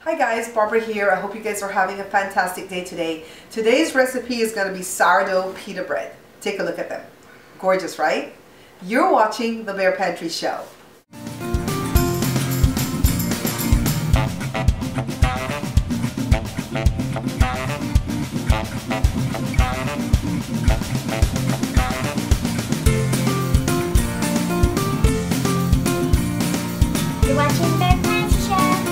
Hi guys, Barbara here. I hope you guys are having a fantastic day today. Today's recipe is going to be sourdough pita bread. Take a look at them. Gorgeous, right? You're watching The Bear Pantry Show. You're watching Bear Pantry Show.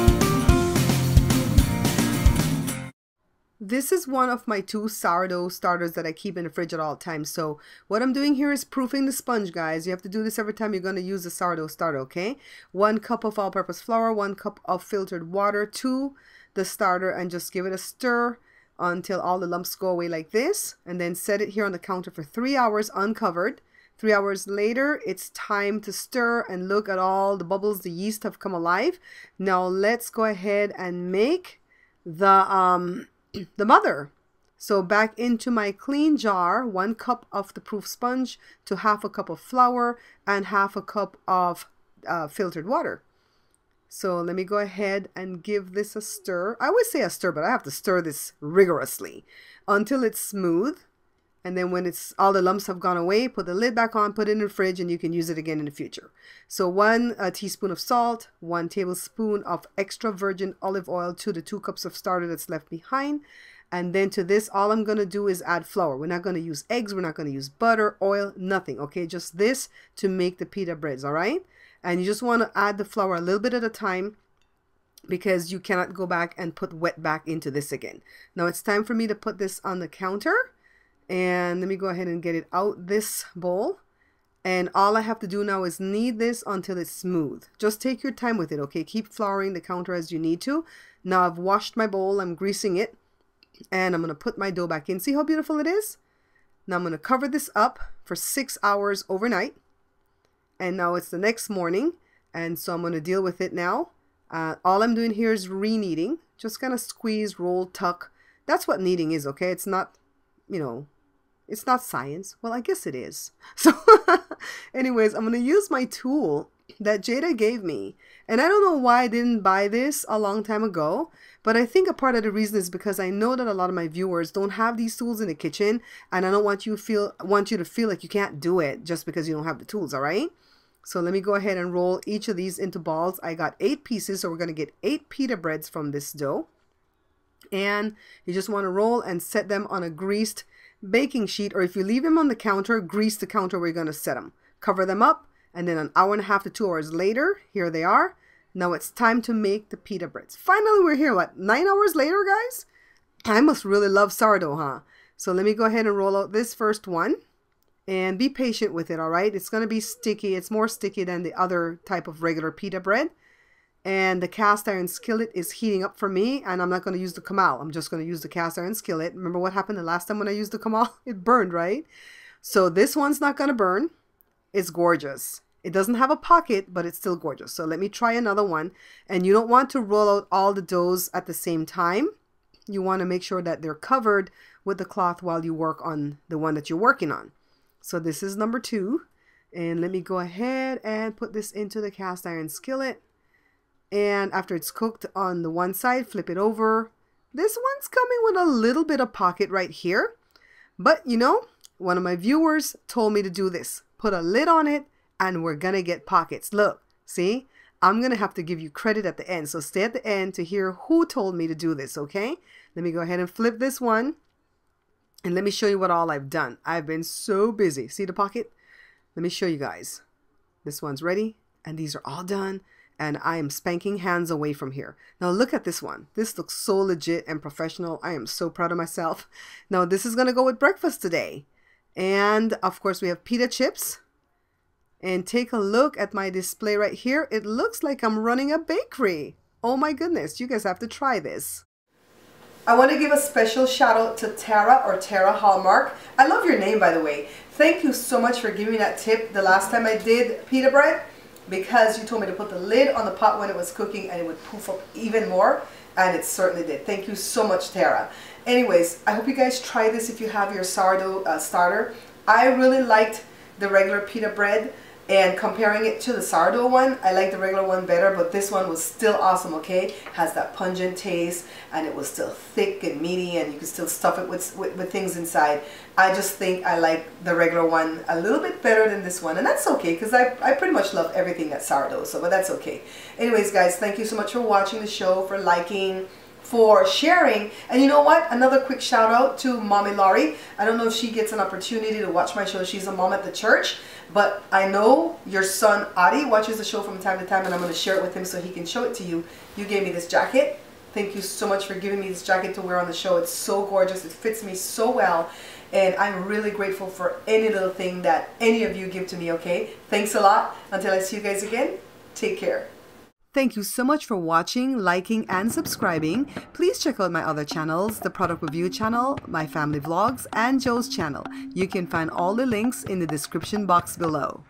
This is one of my 2 sourdough starters that I keep in the fridge at all times. So what I'm doing here is proofing the sponge, guys. You have to do this every time you're going to use the sourdough starter, okay? 1 cup of all-purpose flour, 1 cup of filtered water to the starter, and just give it a stir until all the lumps go away like this. And then set it here on the counter for 3 hours uncovered. 3 hours later, it's time to stir and look at all the bubbles. The yeast have come alive. Now let's go ahead and make the mother. So back into my clean jar, 1 cup of the proof sponge to half a cup of flour and half a cup of filtered water. So let me go ahead and give this a stir. I always say a stir, but I have to stir this rigorously until it's smooth. And then when all the lumps have gone away, put the lid back on, put it in the fridge, and you can use it again in the future. So 1 teaspoon of salt, 1 tablespoon of extra virgin olive oil to the 2 cups of starter that's left behind. And then to this, all I'm going to do is add flour. We're not going to use eggs. We're not going to use butter, oil, nothing. Okay, just this to make the pita breads, all right? And you just want to add the flour a little bit at a time because you cannot go back and put wet back into this again. Now it's time for me to put this on the counter. And let me go ahead and get it out this bowl. And all I have to do now is knead this until it's smooth. Just take your time with it, okay? Keep flouring the counter as you need to. Now I've washed my bowl. I'm greasing it. And I'm going to put my dough back in. See how beautiful it is? Now I'm going to cover this up for 6 hours overnight. And now it's the next morning. And so I'm going to deal with it now. All I'm doing here is re-kneading. Just kind of squeeze, roll, tuck. That's what kneading is, okay? It's not, you know, it's not science. Well, I guess it is. So anyways, I'm going to use my tool that Jada gave me. And I don't know why I didn't buy this a long time ago. But I think a part of the reason is because I know that a lot of my viewers don't have these tools in the kitchen. And I don't want you to feel like you can't do it just because you don't have the tools, all right? So let me go ahead and roll each of these into balls. I got 8 pieces, so we're going to get 8 pita breads from this dough. And you just want to roll and set them on a greased baking sheet, or if you leave them on the counter, grease the counter where you're going to set them. Cover them up, and then an hour and a half to 2 hours later, here they are. Now it's time to make the pita breads. Finally, we're here. What, 9 hours later, guys? I must really love sourdough, huh? So let me go ahead and roll out this first one. And be patient with it, all right? It's going to be sticky. It's more sticky than the other type of regular pita bread. And the cast iron skillet is heating up for me. And I'm not going to use the kamal. I'm just going to use the cast iron skillet. Remember what happened the last time when I used the kamal? It burned, right? So this one's not going to burn. It's gorgeous. It doesn't have a pocket, but it's still gorgeous. So let me try another one. And you don't want to roll out all the doughs at the same time. You want to make sure that they're covered with the cloth while you work on the one that you're working on. So this is number 2. And let me go ahead and put this into the cast iron skillet. And after it's cooked on the one side, flip it over. This one's coming with a little bit of pocket right here. But you know, one of my viewers told me to do this. Put a lid on it and we're going to get pockets. Look, see? I'm going to have to give you credit at the end. So stay at the end to hear who told me to do this, okay? Let me go ahead and flip this one. And let me show you what all I've done. I've been so busy. See the pocket? Let me show you guys. This one's ready. And these are all done. And I am spanking hands away from here. Now look at this one. This looks so legit and professional. I am so proud of myself. Now this is going to go with breakfast today. And of course we have pita chips. And take a look at my display right here. It looks like I'm running a bakery. Oh my goodness. You guys have to try this. I want to give a special shout out to Tara or Tara Hallmark. I love your name, by the way. Thank you so much for giving me that tip the last time I did pita bread, because you told me to put the lid on the pot when it was cooking and it would poof up even more, and it certainly did. Thank you so much, Tara. Anyways, I hope you guys try this if you have your sourdough starter. I really liked the regular pita bread. And comparing it to the sourdough one, I like the regular one better, but this one was still awesome, okay? Has that pungent taste, and it was still thick and meaty, and you could still stuff it with things inside. I just think I like the regular one a little bit better than this one, and that's okay, because I pretty much love everything that's sourdough, so but that's okay. Anyways, guys, thank you so much for watching the show, for liking, for sharing. And you know what, another quick shout out to Mommy Laurie. I don't know if she gets an opportunity to watch my show. She's a mom at the church, but I know your son Adi watches the show from time to time, and I'm going to share it with him so he can show it to you. You gave me this jacket. Thank you so much for giving me this jacket to wear on the show. It's so gorgeous. It fits me so well, and I'm really grateful for any little thing that any of you give to me, okay? Thanks a lot. Until I see you guys again, take care. Thank you so much for watching, liking, and subscribing. Please check out my other channels, the Product Review channel, my family vlogs, and Joe's channel. You can find all the links in the description box below.